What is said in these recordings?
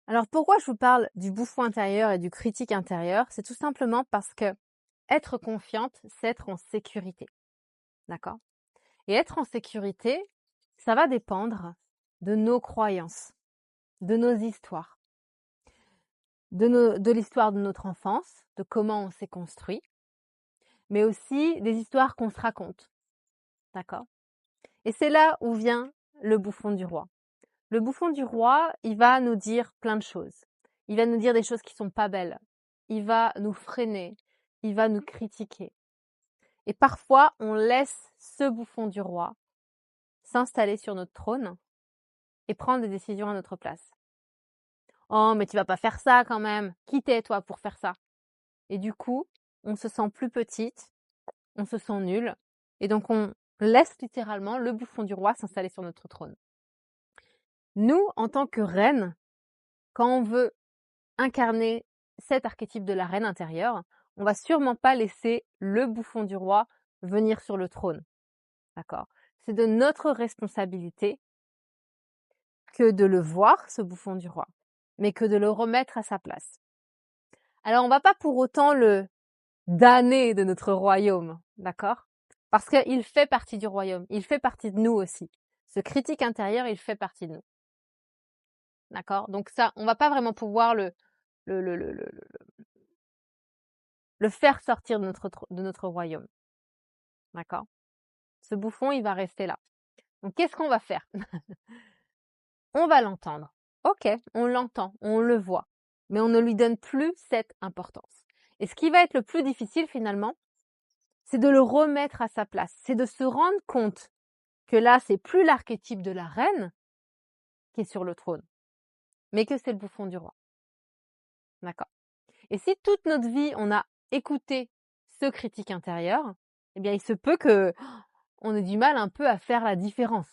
Alors pourquoi je vous parle du bouffon intérieur et du critique intérieur? C'est tout simplement parce que être confiante, c'est être en sécurité. D'accord? Et être en sécurité, ça va dépendre de nos croyances, de nos histoires, de l'histoire de notre enfance, de comment on s'est construit, mais aussi des histoires qu'on se raconte. D'accord? Et c'est là où vient le bouffon du roi. Le bouffon du roi, il va nous dire plein de choses. Il va nous dire des choses qui sont pas belles. Il va nous freiner. Il va nous critiquer. Et parfois, on laisse ce bouffon du roi s'installer sur notre trône et prendre des décisions à notre place. Oh, mais tu vas pas faire ça quand même. Qui t'es, toi, pour faire ça? Et du coup, on se sent plus petite, on se sent nul, et donc on laisse littéralement le bouffon du roi s'installer sur notre trône. Nous, en tant que reine, quand on veut incarner cet archétype de la reine intérieure, on va sûrement pas laisser le bouffon du roi venir sur le trône. D'accord? C'est de notre responsabilité que de le voir, ce bouffon du roi, mais que de le remettre à sa place. Alors, on va pas pour autant le damner de notre royaume, d'accord? Parce qu'il fait partie du royaume, il fait partie de nous aussi. Ce critique intérieur, il fait partie de nous. D'accord? Donc ça, on va pas vraiment pouvoir le faire sortir de notre royaume. D'accord? Ce bouffon, il va rester là. Donc, qu'est-ce qu'on va faire? On va l'entendre. Ok, on l'entend, on le voit, mais on ne lui donne plus cette importance. Et ce qui va être le plus difficile finalement, c'est de le remettre à sa place. C'est de se rendre compte que là, c'est plus l'archétype de la reine qui est sur le trône, mais que c'est le bouffon du roi. D'accord? Et si toute notre vie, on a écouté ce critique intérieur, eh bien, il se peut que on ait du mal un peu à faire la différence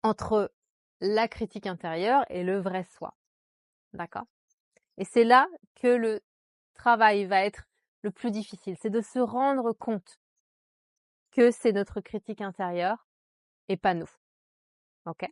entre la critique intérieure et le vrai soi. D'accord? Et c'est là que le travail va être le plus difficile. C'est de se rendre compte que c'est notre critique intérieure et pas nous. OK?